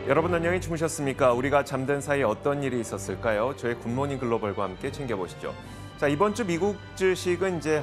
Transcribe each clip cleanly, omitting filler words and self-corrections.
여러분 안녕히 주무셨습니까? 우리가 잠든 사이에 어떤 일이 있었을까요? 저희 굿모닝 글로벌과 함께 챙겨보시죠. 자, 이번 주 미국 주식은 이제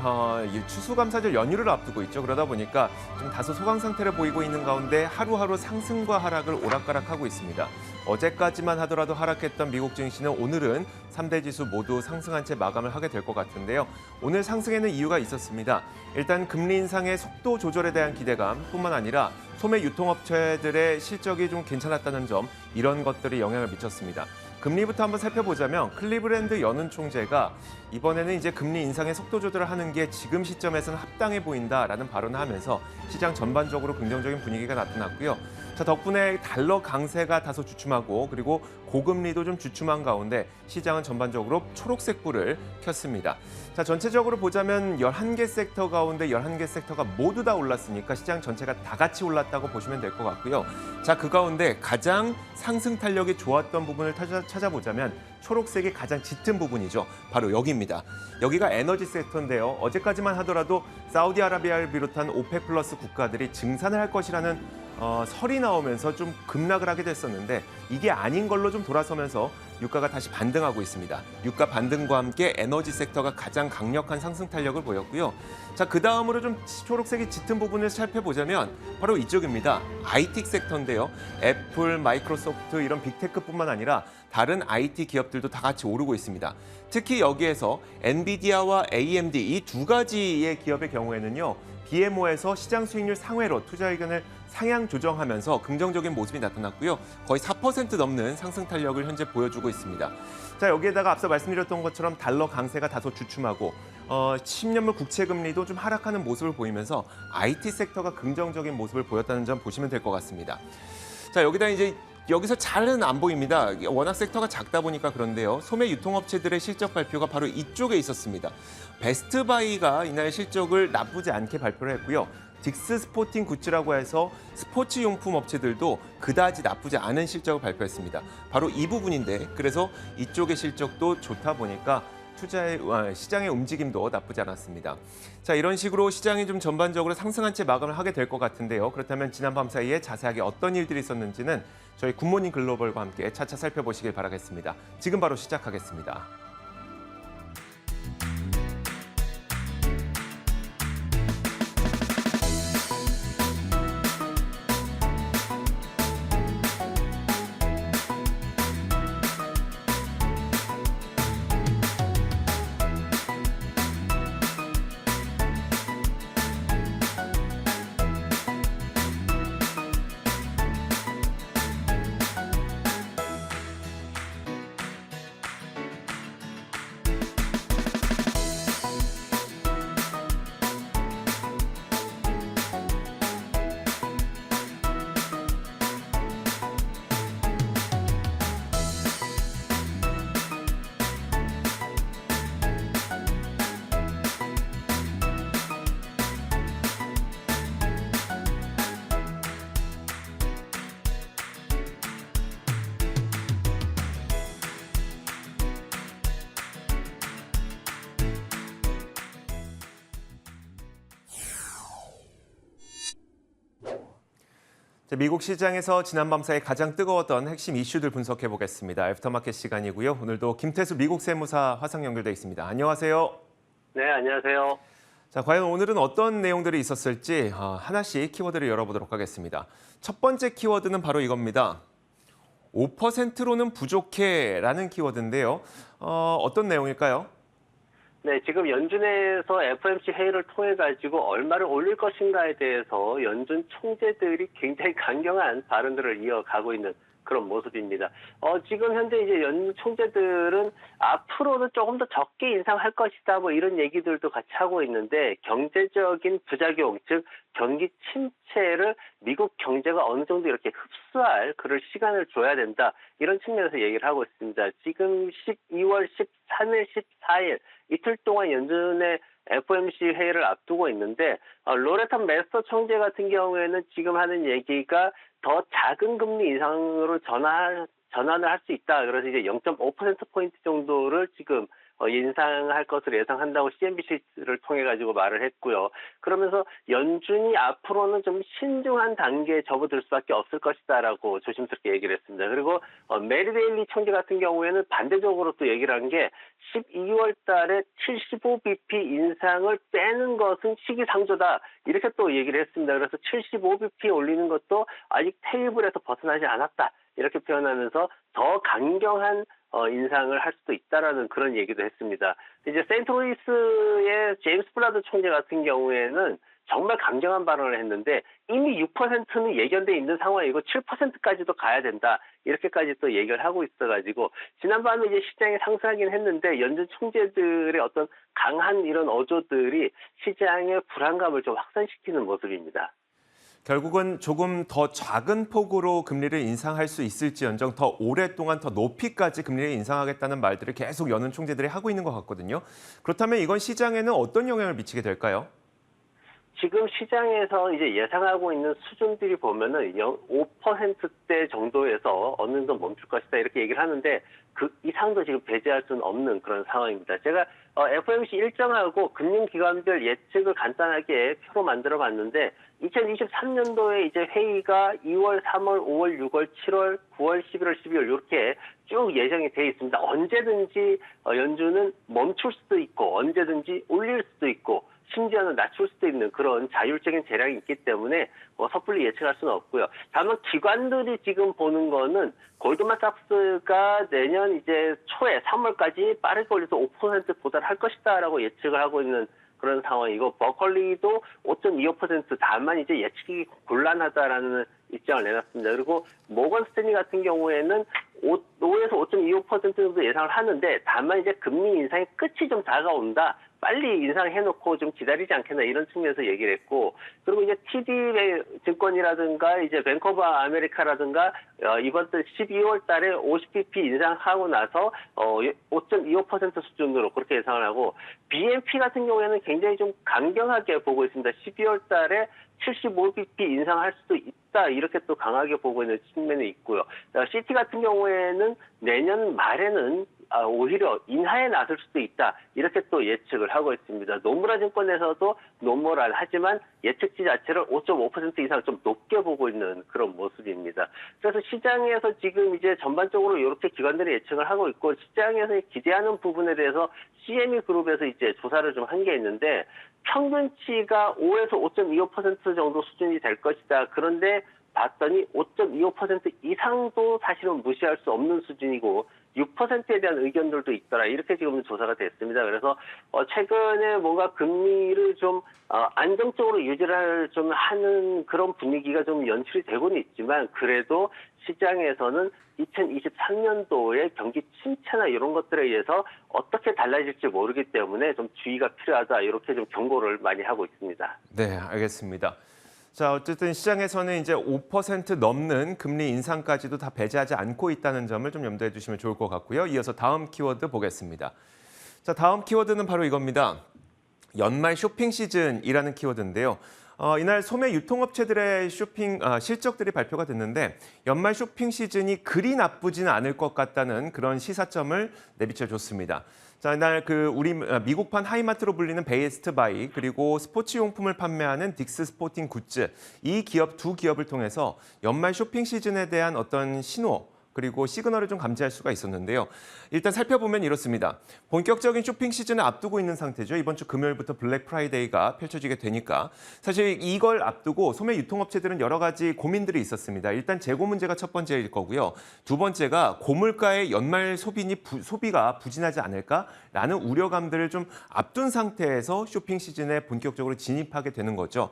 이 추수감사절 연휴를 앞두고 있죠. 그러다 보니까 좀 다소 소강 상태를 보이고 있는 가운데 하루하루 상승과 하락을 오락가락하고 있습니다. 어제까지만 하더라도 하락했던 미국 증시는 오늘은 3대 지수 모두 상승한 채 마감을 하게 될 것 같은데요. 오늘 상승에는 이유가 있었습니다. 일단 금리 인상의 속도 조절에 대한 기대감뿐만 아니라 소매 유통업체들의 실적이 좀 괜찮았다는 점, 이런 것들이 영향을 미쳤습니다. 금리부터 한번 살펴보자면 클리브랜드 연은 총재가 이번에는 이제 금리 인상의 속도 조절을 하는 게 지금 시점에서는 합당해 보인다라는 발언을 하면서 시장 전반적으로 긍정적인 분위기가 나타났고요. 자, 덕분에 달러 강세가 다소 주춤하고 그리고 고금리도 좀 주춤한 가운데 시장은 전반적으로 초록색 불을 켰습니다. 자, 전체적으로 보자면 11개 섹터 가운데 11개 sek터가 모두 다 올랐으니까 시장 전체가 다 같이 올랐다고 보시면 될 것 같고요. 자, 그 가운데 가장 상승 탄력이 좋았던 부분을 찾아보자면 초록색이 가장 짙은 부분이죠. 바로 여기입니다. 여기가 에너지 섹터인데요. 어제까지만 하더라도 사우디아라비아를 비롯한 오펙 플러스 국가들이 증산을 할 것이라는 설이 나오면서 좀 급락을 하게 됐었는데 이게 아닌 걸로 좀 돌아서면서 유가가 다시 반등하고 있습니다. 유가 반등과 함께 에너지 섹터가 가장 강력한 상승 탄력을 보였고요. 자, 그 다음으로 좀 초록색이 짙은 부분을 살펴보자면 바로 이쪽입니다. IT 섹터인데요. 애플, 마이크로소프트 이런 빅테크뿐만 아니라 다른 IT 기업들도 다 같이 오르고 있습니다. 특히 여기에서 엔비디아와 AMD 이 두 가지의 기업의 경우에는요. BMO에서 시장 수익률 상회로 투자 의견을 상향 조정하면서 긍정적인 모습이 나타났고요. 거의 4% 넘는 상승 탄력을 현재 보여주고 있습니다. 자, 여기에다가 앞서 말씀드렸던 것처럼 달러 강세가 다소 주춤하고 10년물 국채 금리도 좀 하락하는 모습을 보이면서 IT 섹터가 긍정적인 모습을 보였다는 점 보시면 될 것 같습니다. 자, 여기다 이제 여기서 잘은 안 보입니다. 워낙 섹터가 작다 보니까 그런데요. 소매 유통업체들의 실적 발표가 바로 이쪽에 있었습니다. 베스트바이가 이날 실적을 나쁘지 않게 발표를 했고요. 딕스 스포팅 굿즈라고 해서 스포츠 용품 업체들도 그다지 나쁘지 않은 실적을 발표했습니다. 바로 이 부분인데 그래서 이쪽의 실적도 좋다 보니까 시장의 움직임도 나쁘지 않았습니다. 자, 이런 식으로 시장이 좀 전반적으로 상승한 채 마감을 하게 될 것 같은데요. 그렇다면 지난 밤 사이에 자세하게 어떤 일들이 있었는지는 저희 굿모닝 글로벌과 함께 차차 살펴보시길 바라겠습니다. 지금 바로 시작하겠습니다. 미국 시장에서 지난밤 사이 가장 뜨거웠던 핵심 이슈들 분석해 보겠습니다. 애프터마켓 시간이고요. 오늘도 김태수 미국 세무사 화상 연결돼 있습니다. 안녕하세요. 네, 안녕하세요. 자, 과연 오늘은 어떤 내용들이 있었을지 하나씩 키워드를 열어보도록 하겠습니다. 첫 번째 키워드는 바로 이겁니다. 5%로는 부족해라는 키워드인데요. 어떤 내용일까요? 네, 지금 연준에서 FOMC 회의를 통해 가지고 얼마를 올릴 것인가에 대해서 연준 총재들이 굉장히 강경한 발언들을 이어가고 있는 그런 모습입니다. 지금 현재 이제 연준 총재들은 앞으로는 조금 더 적게 인상할 것이다, 뭐 이런 얘기들도 같이 하고 있는데 경제적인 부작용, 즉 경기 침체를 미국 경제가 어느 정도 이렇게 흡수할 그럴 시간을 줘야 된다, 이런 측면에서 얘기를 하고 있습니다. 지금 12월 13일, 14일 이틀 동안 연준의 FOMC 회의를 앞두고 있는데 로레탄 메스터 총재 같은 경우에는 지금 하는 얘기가 더 작은 금리 인상으로 전환을 할 수 있다. 그래서 이제 0.5%포인트 정도를 지금 인상할 것으로 예상한다고 CNBC를 통해 가지고 말을 했고요. 그러면서 연준이 앞으로는 좀 신중한 단계에 접어들 수밖에 없을 것이다라고 조심스럽게 얘기를 했습니다. 그리고 메리 데일리 총재 같은 경우에는 반대적으로 또 얘기를 한 게 12월 달에 75bp 인상을 빼는 것은 시기상조다. 이렇게 또 얘기를 했습니다. 그래서 75bp 올리는 것도 아직 테이블에서 벗어나지 않았다. 이렇게 표현하면서 더 강경한 인상을 할 수도 있다라는 그런 얘기도 했습니다. 이제 세인트루이스의 제임스 블라드 총재 같은 경우에는 정말 강경한 발언을 했는데 이미 6%는 예견돼 있는 상황이고 7%까지도 가야 된다. 이렇게까지 또 얘기를 하고 있어가지고 지난밤에 이제 시장이 상승하긴 했는데 연준 총재들의 어떤 강한 이런 어조들이 시장의 불안감을 좀 확산시키는 모습입니다. 결국은 조금 더 작은 폭으로 금리를 인상할 수 있을지언정 더 오랫동안 더 높이까지 금리를 인상하겠다는 말들을 계속 연은 총재들이 하고 있는 것 같거든요. 그렇다면 이건 시장에는 어떤 영향을 미치게 될까요? 지금 시장에서 이제 예상하고 있는 수준들이 보면은 5%대 정도에서 어느 정도 멈출 것이다 이렇게 얘기를 하는데 그 이상도 지금 배제할 수는 없는 그런 상황입니다. 제가 FOMC 일정하고 금융기관별 예측을 간단하게 표로 만들어 봤는데 2023년도에 이제 회의가 2월, 3월, 5월, 6월, 7월, 9월, 11월, 12월 이렇게 쭉 예정이 되어 있습니다. 언제든지 연준은 멈출 수도 있고 언제든지 올릴 수도 있고 심지어는 낮출 수도 있는 그런 자율적인 재량이 있기 때문에 섣불리 예측할 수는 없고요. 다만 기관들이 지금 보는 거는 골드만삭스가 내년 이제 초에 3월까지 빠르게 올려서 5% 도달할 것이다라고 예측을 하고 있는 그런 상황이고 버클리도 5.25% 다만 이제 예측이 곤란하다라는 입장을 내놨습니다. 그리고 모건 스탠리 같은 경우에는 5에서 5.25% 정도 예상을 하는데 다만 이제 금리 인상의 끝이 좀 다가온다. 빨리 인상해놓고 좀 기다리지 않겠나 이런 측면에서 얘기를 했고 그리고 이제 TD 증권이라든가 이제 뱅크 오브 아메리카라든가 이번 달 12월 달에 50bp 인상하고 나서 5.25% 수준으로 그렇게 예상을 하고 BNP 같은 경우에는 굉장히 좀 강경하게 보고 있습니다. 12월 달에 75bp 인상할 수도 있다 이렇게 또 강하게 보고 있는 측면이 있고요. 시티 같은 경우에는 내년 말에는 오히려 인하에 나설 수도 있다 이렇게 또 예측을 하고 있습니다. 노무라 증권에서도 노모랄 하지만 예측치 자체를 5.5% 이상 좀 높게 보고 있는 그런 모습입니다. 그래서 시장에서 지금 이제 전반적으로 이렇게 기관들이 예측을 하고 있고 시장에서 기대하는 부분에 대해서 CME 그룹에서 이제 조사를 좀 한 게 있는데 평균치가 5에서 5.25% 정도 수준이 될 것이다. 그런데 봤더니 5.25% 이상도 사실은 무시할 수 없는 수준이고 6%에 대한 의견들도 있더라. 이렇게 지금 조사가 됐습니다. 그래서 최근에 뭔가 금리를 좀 안정적으로 유지를 좀 하는 그런 분위기가 좀 연출이 되고는 있지만 그래도 시장에서는 2023년도에 경기 침체나 이런 것들에 의해서 어떻게 달라질지 모르기 때문에 좀 주의가 필요하다. 이렇게 좀 경고를 많이 하고 있습니다. 네, 알겠습니다. 자, 어쨌든 시장에서는 이제 5% 넘는 금리 인상까지도 다 배제하지 않고 있다는 점을 좀 염두에 두시면 좋을 것 같고요. 이어서 다음 키워드 보겠습니다. 자, 다음 키워드는 바로 이겁니다. 연말 쇼핑 시즌이라는 키워드인데요. 이날 소매 유통업체들의 쇼핑 실적들이 발표가 됐는데 연말 쇼핑 시즌이 그리 나쁘지는 않을 것 같다는 그런 시사점을 내비쳐줬습니다. 자, 이날 우리 미국판 하이마트로 불리는 베스트 바이 그리고 스포츠 용품을 판매하는 딕스 스포팅 굿즈 이 기업 두 기업을 통해서 연말 쇼핑 시즌에 대한 어떤 신호 그리고 시그널을 좀 감지할 수가 있었는데요. 일단 살펴보면 이렇습니다. 본격적인 쇼핑 시즌을 앞두고 있는 상태죠. 이번 주 금요일부터 블랙 프라이데이가 펼쳐지게 되니까 사실 이걸 앞두고 소매 유통업체들은 여러 가지 고민들이 있었습니다. 일단 재고 문제가 첫 번째일 거고요. 두 번째가 고물가의 연말 소비가 부진하지 않을까라는 우려감들을 좀 앞둔 상태에서 쇼핑 시즌에 본격적으로 진입하게 되는 거죠.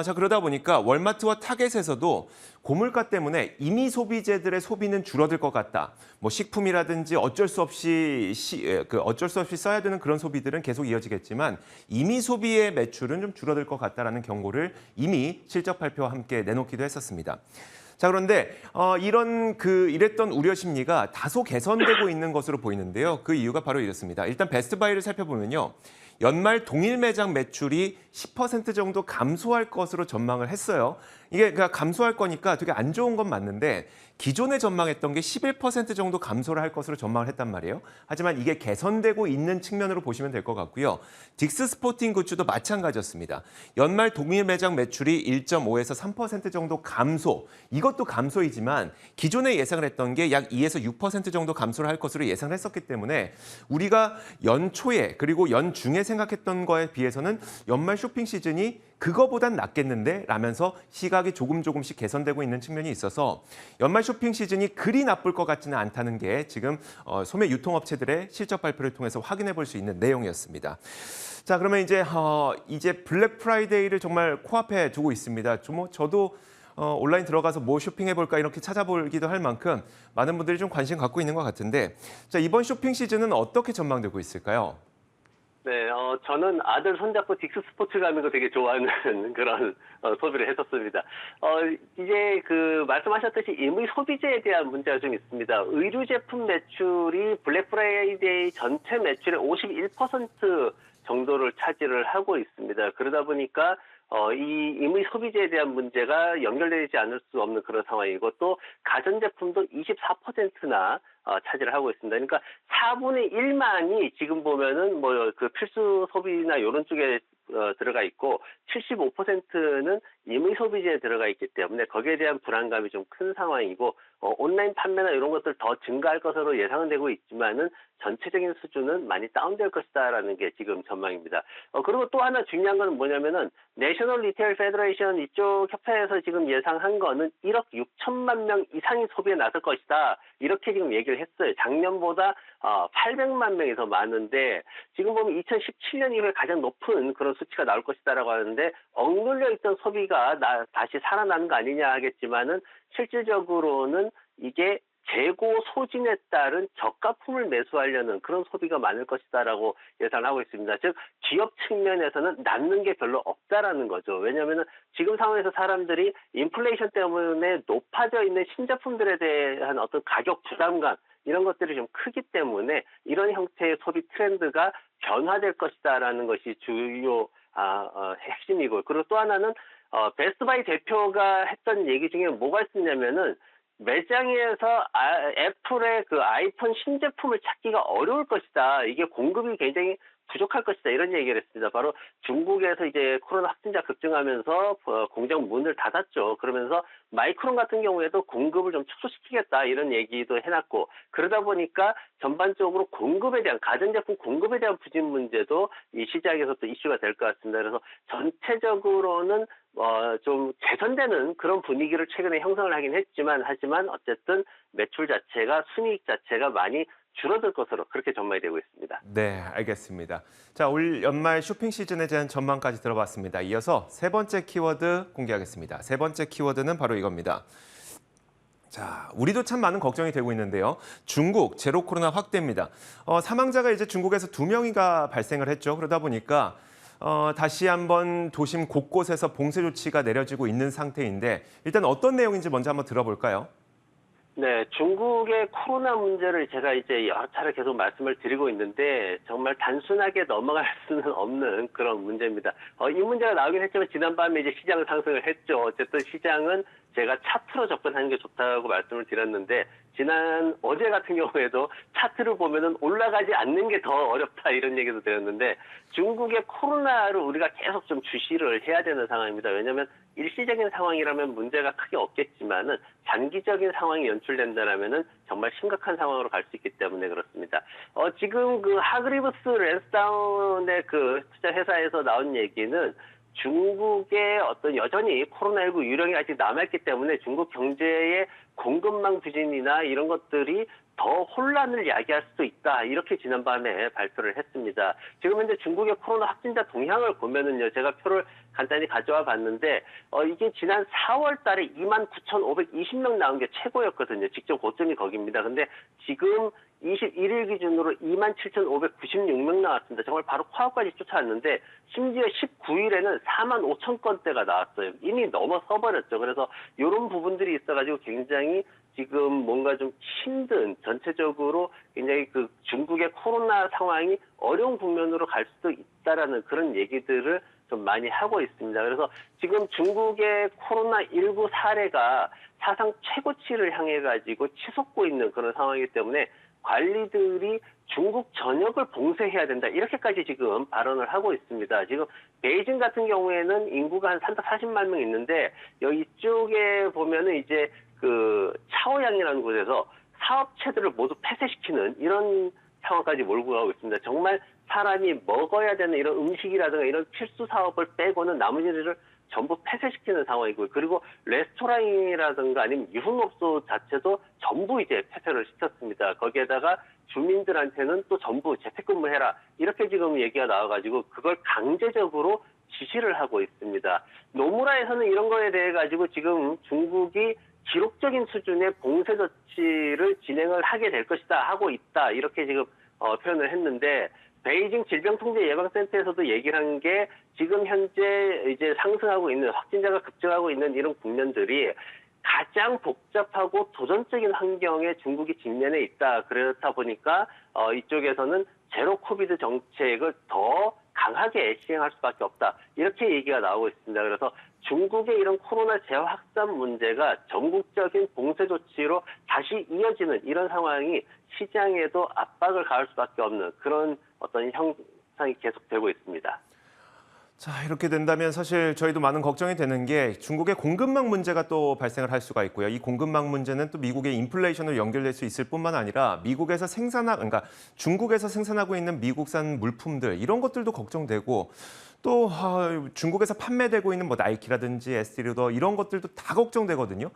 자, 그러다 보니까 월마트와 타겟에서도 고물가 때문에 이미 소비재들의 소비는 줄어들 것 같다. 뭐 식품이라든지 어쩔 수 없이 써야 되는 그런 소비들은 계속 이어지겠지만 이미 소비의 매출은 좀 줄어들 것 같다라는 경고를 이미 실적 발표와 함께 내놓기도 했었습니다. 자, 그런데 이랬던 우려 심리가 다소 개선되고 있는 것으로 보이는데요. 그 이유가 바로 이렇습니다. 일단 베스트바이를 살펴보면요. 연말 동일 매장 매출이 10% 정도 감소할 것으로 전망을 했어요. 이게 그러니까 감소할 거니까 되게 안 좋은 건 맞는데 기존에 전망했던 게 11% 정도 감소를 할 것으로 전망을 했단 말이에요. 하지만 이게 개선되고 있는 측면으로 보시면 될 것 같고요. 딕스 스포팅 굿즈도 마찬가지였습니다. 연말 동일 매장 매출이 1.5에서 3% 정도 감소. 이것도 감소이지만 기존에 예상을 했던 게 약 2에서 6% 정도 감소를 할 것으로 예상을 했었기 때문에 우리가 연초에 그리고 연중에 생각했던 거에 비해서는 연말 쇼핑 시즌이 그거보단 낫겠는데 라면서 시각이 조금씩 개선되고 있는 측면이 있어서 연말 쇼핑 시즌이 그리 나쁠 것 같지는 않다는 게 지금 소매 유통업체들의 실적 발표를 통해서 확인해 볼 수 있는 내용이었습니다. 자, 그러면 이제 블랙 프라이데이를 정말 코앞에 두고 있습니다. 저도 온라인 들어가서 뭐 쇼핑해 볼까 이렇게 찾아보기도 할 만큼 많은 분들이 좀 관심 갖고 있는 것 같은데, 자, 이번 쇼핑 시즌은 어떻게 전망되고 있을까요? 네, 저는 아들 손잡고 딕스 스포츠 가는 거 되게 좋아하는 그런 소비를 했었습니다. 이제 그 말씀하셨듯이 임의 소비재에 대한 문제가 좀 있습니다. 의류 제품 매출이 블랙 프라이데이 전체 매출의 51% 정도를 차지를 하고 있습니다. 그러다 보니까 이 임의 소비재에 대한 문제가 연결되지 않을 수 없는 그런 상황이고 또 가전제품도 24%나 차지를 하고 있습니다. 그러니까 4분의 1만이 지금 보면은 뭐 그 필수 소비나 이런 쪽에 들어가 있고 75%는 임의 소비재에 들어가 있기 때문에 거기에 대한 불안감이 좀 큰 상황이고 온라인 판매나 이런 것들 더 증가할 것으로 예상은 되고 있지만은 전체적인 수준은 많이 다운될 것이다라는 게 지금 전망입니다. 그리고 또 하나 중요한 건 뭐냐면은 내셔널 리테일 페더레이션 이쪽 협회에서 지금 예상한 거는 1억 6천만 명 이상이 소비에 나설 것이다. 이렇게 지금 얘기를 했어요. 작년보다 800만 명이 더 많은데 지금 보면 2017년 이후에 가장 높은 그런 수치가 나올 것이다라고 하는데 억눌려 있던 소비가 다시 살아나는 거 아니냐 하겠지만은 실질적으로는 이게 재고 소진에 따른 저가품을 매수하려는 그런 소비가 많을 것이다라고 예상하고 있습니다. 즉 기업 측면에서는 남는 게 별로 없다라는 거죠. 왜냐하면 지금 상황에서 사람들이 인플레이션 때문에 높아져 있는 신제품들에 대한 어떤 가격 부담감 이런 것들이 좀 크기 때문에 이런 형태의 소비 트렌드가 변화될 것이다라는 것이 주요 핵심이고 그리고 또 하나는 베스트바이 대표가 했던 얘기 중에 뭐가 있었냐면은 매장에서 애플의 그 아이폰 신제품을 찾기가 어려울 것이다. 이게 공급이 굉장히 부족할 것이다. 이런 얘기를 했습니다. 바로 중국에서 이제 코로나 확진자 급증하면서 공장 문을 닫았죠. 그러면서 마이크론 같은 경우에도 공급을 좀 축소시키겠다. 이런 얘기도 해놨고 그러다 보니까 전반적으로 공급에 대한 가전제품 공급에 대한 부진 문제도 이 시장에서 또 이슈가 될 것 같습니다. 그래서 전체적으로는 좀 개선되는 그런 분위기를 최근에 형성을 하긴 하지만 어쨌든 매출 자체가 순이익 자체가 많이 줄어들 것으로 그렇게 전망이 되고 있습니다. 네, 알겠습니다. 자, 올 연말 쇼핑 시즌에 대한 전망까지 들어봤습니다. 이어서 세 번째 키워드 공개하겠습니다. 세 번째 키워드는 바로 이겁니다. 자, 우리도 참 많은 걱정이 되고 있는데요. 중국 제로 코로나 확대입니다. 사망자가 이제 중국에서 2명이가 발생을 했죠. 그러다 보니까 다시 한번 도심 곳곳에서 봉쇄 조치가 내려지고 있는 상태인데 일단 어떤 내용인지 먼저 한번 들어볼까요? 네, 중국의 코로나 문제를 제가 이제 여러 차례 계속 말씀을 드리고 있는데 정말 단순하게 넘어갈 수는 없는 그런 문제입니다. 이 문제가 나오긴 했지만 지난밤에 이제 시장 상승을 했죠. 어쨌든 시장은 제가 차트로 접근하는 게 좋다고 말씀을 드렸는데 어제 같은 경우에도 차트를 보면은 올라가지 않는 게 더 어렵다 이런 얘기도 드렸는데 중국의 코로나를 우리가 계속 좀 주시를 해야 되는 상황입니다. 왜냐하면 일시적인 상황이라면 문제가 크게 없겠지만은 장기적인 상황이 연출된다라면은 정말 심각한 상황으로 갈 수 있기 때문에 그렇습니다. 지금 그 하그리브스 랜스다운의 그 투자 회사에서 나온 얘기는 중국의 어떤 여전히 코로나19 유령이 아직 남아있기 때문에 중국 경제의 공급망 부진이나 이런 것들이 더 혼란을 야기할 수도 있다. 이렇게 지난밤에 발표를 했습니다. 지금 현재 중국의 코로나 확진자 동향을 보면은요, 제가 표를 간단히 가져와 봤는데, 이게 지난 4월 달에 29,520명 나온 게 최고였거든요. 직접 고점이 거기입니다. 근데 지금 21일 기준으로 27,596명 나왔습니다. 정말 바로 코앞까지 쫓아왔는데, 심지어 19일에는 45,000건대가 나왔어요. 이미 넘어서 버렸죠. 그래서 이런 부분들이 있어가지고 굉장히 지금 뭔가 좀 힘든 전체적으로 굉장히 그 중국의 코로나 상황이 어려운 국면으로 갈 수도 있다라는 그런 얘기들을 좀 많이 하고 있습니다. 그래서 지금 중국의 코로나19 사례가 사상 최고치를 향해 가지고 치솟고 있는 그런 상황이기 때문에 관리들이 중국 전역을 봉쇄해야 된다. 이렇게까지 지금 발언을 하고 있습니다. 지금 베이징 같은 경우에는 인구가 한 340만 명 있는데 여기 이쪽에 보면은 이제 그 차오양이라는 곳에서 사업체들을 모두 폐쇄시키는 이런 상황까지 몰고 가고 있습니다. 정말 사람이 먹어야 되는 이런 음식이라든가 이런 필수 사업을 빼고는 나머지를 전부 폐쇄시키는 상황이고요. 그리고 레스토랑이라든가 아니면 유흥업소 자체도 전부 이제 폐쇄를 시켰습니다. 거기에다가 주민들한테는 또 전부 재택근무해라. 이렇게 지금 얘기가 나와가지고 그걸 강제적으로 지시를 하고 있습니다. 노무라에서는 이런 거에 대해 가지고 지금 중국이 기록적인 수준의 봉쇄 조치를 진행을 하게 될 것이다 하고 있다. 이렇게 지금 표현을 했는데 베이징 질병통제예방센터에서도 얘기를 한 게 지금 현재 이제 상승하고 있는 확진자가 급증하고 있는 이런 국면들이 가장 복잡하고 도전적인 환경에 중국이 직면해 있다. 그렇다 보니까 이쪽에서는 제로 코비드 정책을 더 강하게 시행할 수밖에 없다. 이렇게 얘기가 나오고 있습니다. 그래서 중국의 이런 코로나 재확산 문제가 전국적인 봉쇄 조치로 다시 이어지는 이런 상황이 시장에도 압박을 가할 수밖에 없는 그런 어떤 형상이 계속되고 있습니다. 자, 이렇게 된다면 사실 저희도 많은 걱정이 되는 게 중국의 공급망 문제가 또 발생을 할 수가 있고요. 이 공급망 문제는 또 미국의 인플레이션으로 연결될 수 있을 뿐만 아니라 그러니까 중국에서 생산하고 있는 미국산 물품들 이런 것들도 걱정되고 또 중국에서 판매되고 있는 뭐 나이키라든지 에스티리더 이런 것들도 다 걱정되거든요.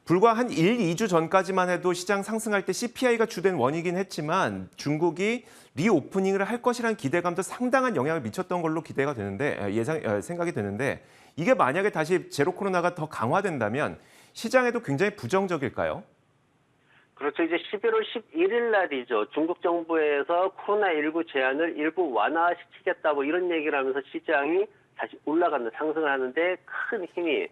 불과 한 1, 2주 전까지만 해도 시장 상승할 때 CPI가 주된 원인이긴 했지만 중국이 리오프닝을 할 것이라는 기대감도 상당한 영향을 미쳤던 걸로 기대가 되는데 생각이 되는데 이게 만약에 다시 제로 코로나가 더 강화된다면 시장에도 굉장히 부정적일까요? 그렇죠. 이제 11월 11일 날이죠. 중국 정부에서 코로나19 제한을 일부 완화시키겠다 뭐 이런 얘기를 하면서 시장이 다시 올라가는 상승을 하는데 큰 힘이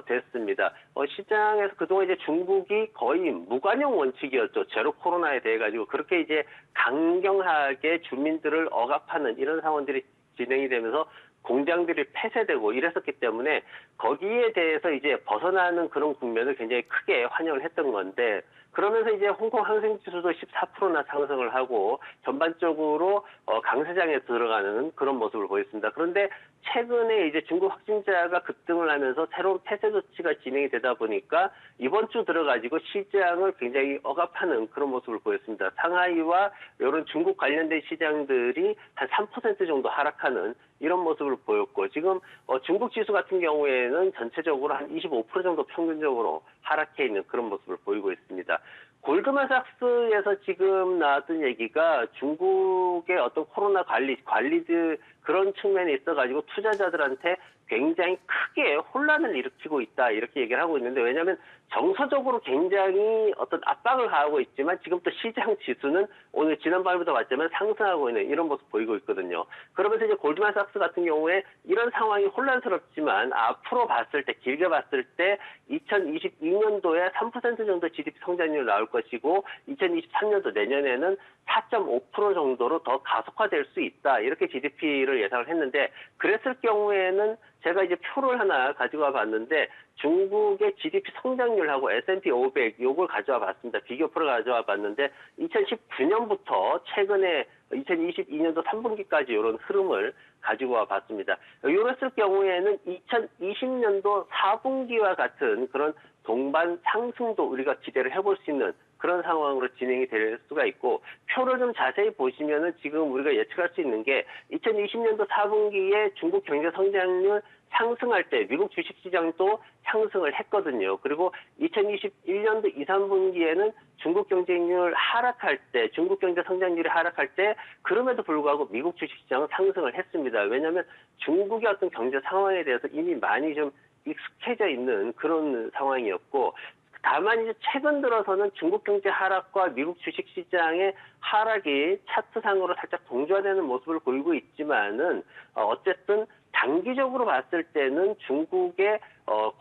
됐습니다. 시장에서 그동안 이제 중국이 거의 무관용 원칙이었죠. 제로 코로나에 대해 가지고 그렇게 이제 강경하게 주민들을 억압하는 이런 상황들이 진행이 되면서 공장들이 폐쇄되고 이랬었기 때문에 거기에 대해서 이제 벗어나는 그런 국면을 굉장히 크게 환영을 했던 건데 그러면서 이제 홍콩 항생 지수도 14%나 상승을 하고 전반적으로 강세장에 들어가는 그런 모습을 보였습니다. 그런데 최근에 이제 중국 확진자가 급등을 하면서 새로운 폐쇄 조치가 진행이 되다 보니까 이번 주 들어가지고 시장을 굉장히 억압하는 그런 모습을 보였습니다. 상하이와 이런 중국 관련된 시장들이 한 3% 정도 하락하는 이런 모습을 보였고 지금 중국 지수 같은 경우에는 전체적으로 한 25% 정도 평균적으로 하락해 있는 그런 모습을 보이고 있습니다. 골드만삭스에서 지금 나왔던 얘기가 중국의 어떤 코로나 관리들 그런 측면에 있어가지고 투자자들한테 굉장히 크게 혼란을 일으키고 있다 이렇게 얘기를 하고 있는데 왜냐하면 정서적으로 굉장히 어떤 압박을 가하고 있지만 지금 또 시장 지수는 오늘 지난번보다 봤지만 상승하고 있는 이런 모습 보이고 있거든요. 그러면서 이제 골드만삭스 같은 경우에 이런 상황이 혼란스럽지만 앞으로 봤을 때 길게 봤을 때 2022년도에 3% 정도 GDP 성장률 나올 것이고 2023년도 내년에는 4.5% 정도로 더 가속화될 수 있다. 이렇게 GDP를 예상을 했는데 그랬을 경우에는 제가 이제 표를 하나 가지고 와 봤는데 중국의 GDP 성장률하고 S&P 500 요걸 가져와 봤습니다. 비교표를 가져와 봤는데 2019년부터 최근에 2022년도 3분기까지 이런 흐름을 가지고 와 봤습니다. 이랬을 경우에는 2020년도 4분기와 같은 그런 동반 상승도 우리가 기대를 해볼 수 있는 그런 상황으로 진행이 될 수가 있고 표를 좀 자세히 보시면은 지금 우리가 예측할 수 있는 게 2020년도 4분기에 중국 경제 성장률 상승할 때 미국 주식시장도 상승을 했거든요. 그리고 2021년도 2, 3분기에는 중국 경쟁률 하락할 때, 중국 경제 성장률이 하락할 때 그럼에도 불구하고 미국 주식시장은 상승을 했습니다. 왜냐하면 중국의 어떤 경제 상황에 대해서 이미 많이 좀 익숙해져 있는 그런 상황이었고 다만 이제 최근 들어서는 중국 경제 하락과 미국 주식 시장의 하락이 차트상으로 살짝 동조화되는 모습을 보이고 있지만은 어쨌든 장기적으로 봤을 때는 중국의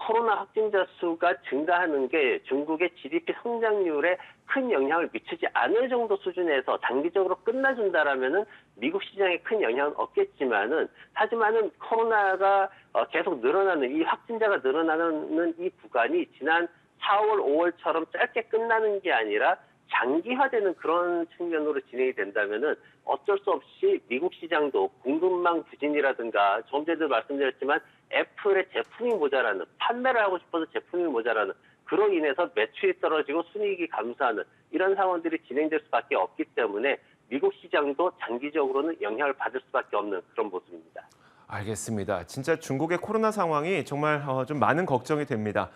코로나 확진자 수가 증가하는 게 중국의 GDP 성장률에 큰 영향을 미치지 않을 정도 수준에서 장기적으로 끝나준다라면은 미국 시장에 큰 영향은 없겠지만은, 하지만은 코로나가 계속 늘어나는, 이 확진자가 늘어나는 이 구간이 지난 4월, 5월처럼 짧게 끝나는 게 아니라 장기화되는 그런 측면으로 진행이 된다면은 어쩔 수 없이 미국 시장도 공급망 부진이라든가, 좀 전에도 말씀드렸지만 애플의 제품이 모자라는, 판매를 하고 싶어서 제품이 모자라는, 그로 인해서 매출이 떨어지고 순이익이 감소하는 이런 상황들이 진행될 수밖에 없기 때문에 미국 시장도 장기적으로는 영향을 받을 수밖에 없는 그런 모습입니다. 알겠습니다. 진짜 중국의 코로나 상황이 정말 좀 많은 걱정이 됩니다.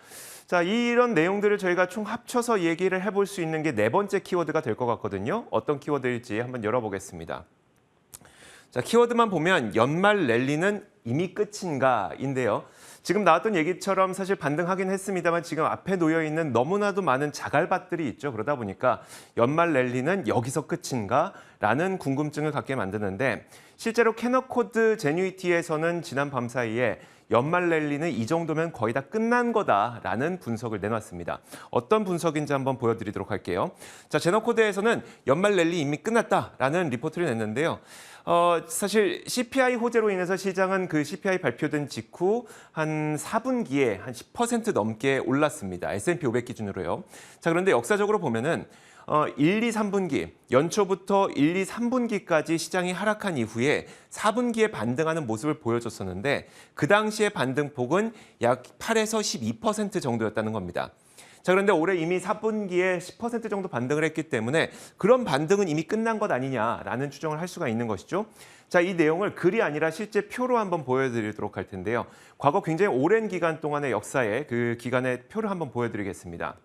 자, 이런 내용들을 저희가 총 합쳐서 얘기를 해볼 수 있는 게 네 번째 키워드가 될 것 같거든요. 어떤 키워드일지 한번 열어보겠습니다. 자, 키워드만 보면 연말 랠리는 이미 끝인가인데요. 지금 나왔던 얘기처럼 사실 반등하긴 했습니다만 지금 앞에 놓여 있는 너무나도 많은 자갈밭들이 있죠. 그러다 보니까 연말 랠리는 여기서 끝인가라는 궁금증을 갖게 만드는데, 실제로 캐너코드 제뉴이티에서는 지난 밤 사이에 연말 랠리는 이 정도면 거의 다 끝난 거다라는 분석을 내놨습니다. 어떤 분석인지 한번 보여드리도록 할게요. 자, 제너코드에서는 연말 랠리 이미 끝났다라는 리포트를 냈는데요. 사실 CPI 호재로 인해서 시장은 그 CPI 발표된 직후 한 4분기에 한 10% 넘게 올랐습니다. S&P 500 기준으로요. 자, 그런데 역사적으로 보면은 1, 2, 3분기, 연초부터 1, 2, 3분기까지 시장이 하락한 이후에 4분기에 반등하는 모습을 보여줬었는데, 그 당시의 반등폭은 약 8에서 12% 정도였다는 겁니다. 자, 그런데 올해 이미 4분기에 10% 정도 반등을 했기 때문에 그런 반등은 이미 끝난 것 아니냐라는 추정을 할 수가 있는 것이죠. 자, 이 내용을 글이 아니라 실제 표로 한번 보여드리도록 할 텐데요. 과거 굉장히 오랜 기간 동안의 역사의 그 기간의 표를 한번 보여드리겠습니다.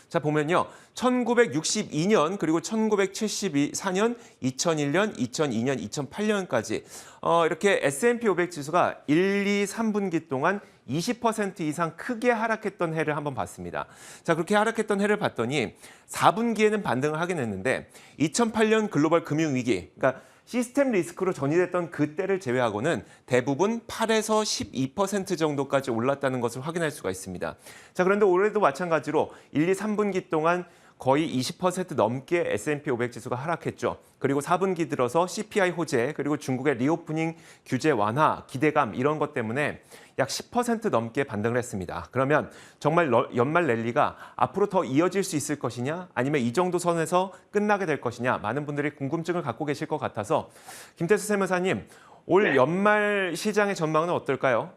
자, 보면요. 1962년 그리고 1974년, 2001년, 2002년, 2008년까지 이렇게 S&P 500 지수가 1, 2, 3분기 동안 20% 이상 크게 하락했던 해를 한번 봤습니다. 자, 그렇게 하락했던 해를 봤더니 4분기에는 반등을 하긴 했는데 2008년 글로벌 금융위기, 그러니까 시스템 리스크로 전이됐던 그때를 제외하고는 대부분 8에서 12% 정도까지 올랐다는 것을 확인할 수가 있습니다. 자, 그런데 올해도 마찬가지로 1, 2, 3분기 동안 거의 20% 넘게 S&P 500 지수가 하락했죠. 그리고 4분기 들어서 CPI 호재, 그리고 중국의 리오프닝 규제 완화, 기대감 이런 것 때문에 약 10% 넘게 반등을 했습니다. 그러면 정말 연말 랠리가 앞으로 더 이어질 수 있을 것이냐, 아니면 이 정도 선에서 끝나게 될 것이냐, 많은 분들이 궁금증을 갖고 계실 것 같아서 김태수 세무사님, 올 네. 연말 시장의 전망은 어떨까요?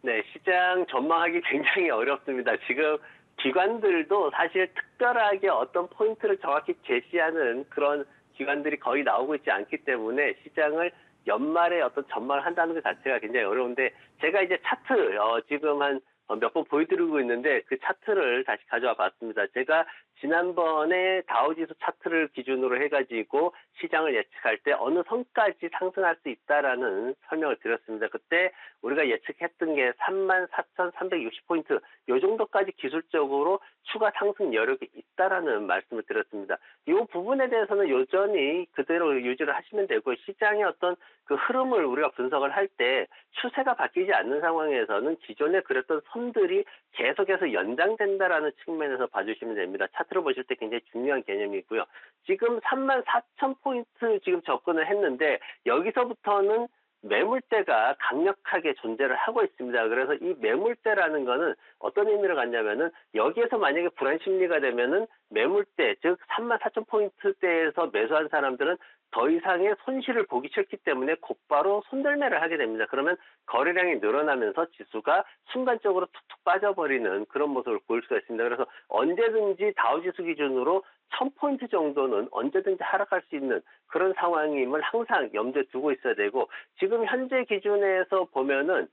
네, 시장 전망하기 굉장히 어렵습니다. 지금 기관들도 사실 특별하게 어떤 포인트를 정확히 제시하는 그런 기관들이 거의 나오고 있지 않기 때문에 시장을 연말에 어떤 전망을 한다는 것 자체가 굉장히 어려운데, 제가 이제 차트 지금 한 몇 번 보여드리고 있는데 그 차트를 다시 가져와 봤습니다. 제가 지난번에 다우지수 차트를 기준으로 해가지고 시장을 예측할 때 어느 선까지 상승할 수 있다라는 설명을 드렸습니다. 그때 우리가 예측했던 게 34,360포인트, 이 정도까지 기술적으로 추가 상승 여력이 있다라는 말씀을 드렸습니다. 이 부분에 대해서는 여전히 그대로 유지를 하시면 되고, 시장의 어떤 그 흐름을 우리가 분석을 할 때 추세가 바뀌지 않는 상황에서는 기존에 그랬던 선들이 계속해서 연장된다라는 측면에서 봐주시면 됩니다. 차트를 보실 때 굉장히 중요한 개념이고요. 지금 34,000포인트 지금 접근을 했는데 여기서부터는 매물대가 강력하게 존재를 하고 있습니다. 그래서 이 매물대라는 거는 어떤 의미를 갖냐면은, 여기에서 만약에 불안 심리가 되면은 매물대, 즉 34,000포인트대에서 매수한 사람들은 더 이상의 손실을 보기 싫기 때문에 곧바로 손절매를 하게 됩니다. 그러면 거래량이 늘어나면서 지수가 순간적으로 툭툭 빠져버리는 그런 모습을 보일 수가 있습니다. 그래서 언제든지 다우지수 기준으로 1000포인트 정도는 언제든지 하락할 수 있는 그런 상황임을 항상 염두에 두고 있어야 되고, 지금 현재 기준에서 보면은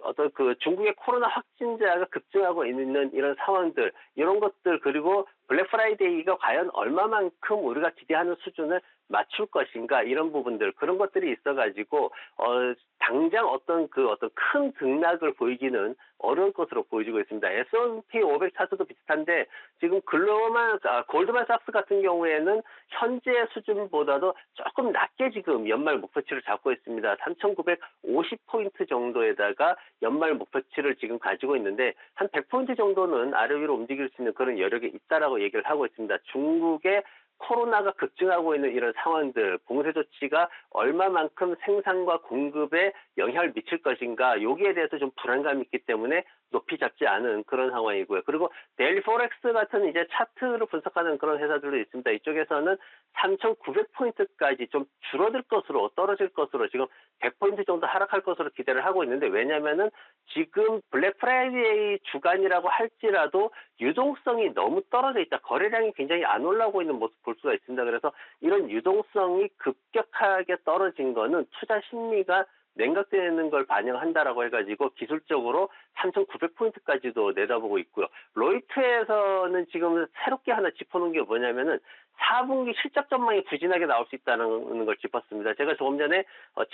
어떤 그 중국의 코로나 확진자가 급증하고 있는 이런 상황들, 이런 것들, 그리고 블랙 프라이데이가 과연 얼마만큼 우리가 기대하는 수준을 맞출 것인가, 이런 부분들, 그런 것들이 있어가지고 당장 어떤 큰 등락을 보이기는 어려울 것으로 보여지고 있습니다. S&P 500 차트도 비슷한데 지금 골드만삭스 같은 경우에는 현재 수준보다도 조금 낮게 지금 연말 목표치를 잡고 있습니다. 3,950포인트 정도에다가 연말 목표치를 지금 가지고 있는데 한 100포인트 정도는 아래 위로 움직일 수 있는 그런 여력이 있다라고 얘기를 하고 있습니다. 중국의 코로나가 급증하고 있는 이런 상황들, 봉쇄 조치가 얼마만큼 생산과 공급에 영향을 미칠 것인가, 여기에 대해서 좀 불안감이 있기 때문에 높이 잡지 않은 그런 상황이고요. 그리고 데일리 포렉스 같은 이제 차트를 분석하는 그런 회사들도 있습니다. 이쪽에서는 3,900포인트까지 좀 줄어들 것으로, 떨어질 것으로, 지금 100포인트 정도 하락할 것으로 기대를 하고 있는데, 왜냐면은 지금 블랙 프라이데이 주간이라고 할지라도 유동성이 너무 떨어져 있다. 거래량이 굉장히 안 올라오고 있는 모습 볼 수가 있습니다. 그래서 이런 유동성이 급격하게 떨어진 거는 투자 심리가 냉각되는 걸 반영한다라고 해가지고 기술적으로 3,900포인트까지도 내다보고 있고요. 로이트에서는 지금 새롭게 하나 짚어놓은 게 뭐냐면은 4분기 실적 전망이 부진하게 나올 수 있다는 걸 짚었습니다. 제가 조금 전에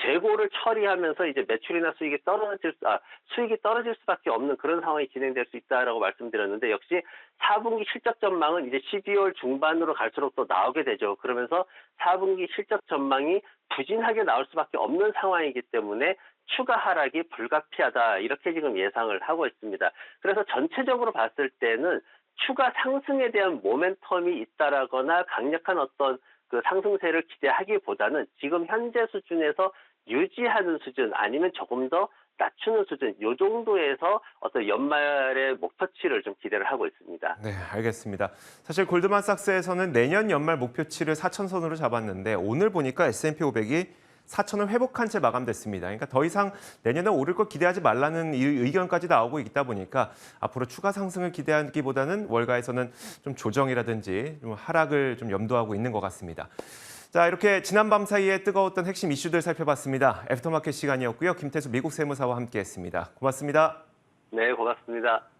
재고를 처리하면서 이제 매출이나 수익이 떨어질 수밖에 없는 그런 상황이 진행될 수 있다라고 말씀드렸는데, 역시 4분기 실적 전망은 이제 12월 중반으로 갈수록 또 나오게 되죠. 그러면서 4분기 실적 전망이 부진하게 나올 수밖에 없는 상황이기 때문에 추가 하락이 불가피하다, 이렇게 지금 예상을 하고 있습니다. 그래서 전체적으로 봤을 때는 추가 상승에 대한 모멘텀이 있다라거나 강력한 어떤 그 상승세를 기대하기보다는 지금 현재 수준에서 유지하는 수준, 아니면 조금 더 낮추는 수준, 이 정도에서 어떤 연말의 목표치를 좀 기대를 하고 있습니다. 네, 알겠습니다. 사실 골드만삭스에서는 내년 연말 목표치를 4,000선으로 잡았는데 오늘 보니까 S&P 500이 4,000을 회복한 채 마감됐습니다. 그러니까 더 이상 내년에 오를 걸 기대하지 말라는 의견까지 나오고 있다 보니까 앞으로 추가 상승을 기대하기보다는 월가에서는 좀 조정이라든지 좀 하락을 좀 염두하고 있는 것 같습니다. 자, 이렇게 지난 밤 사이에 뜨거웠던 핵심 이슈들 살펴봤습니다. 애프터마켓 시간이었고요. 김태수 미국 세무사와 함께했습니다. 고맙습니다. 네, 고맙습니다.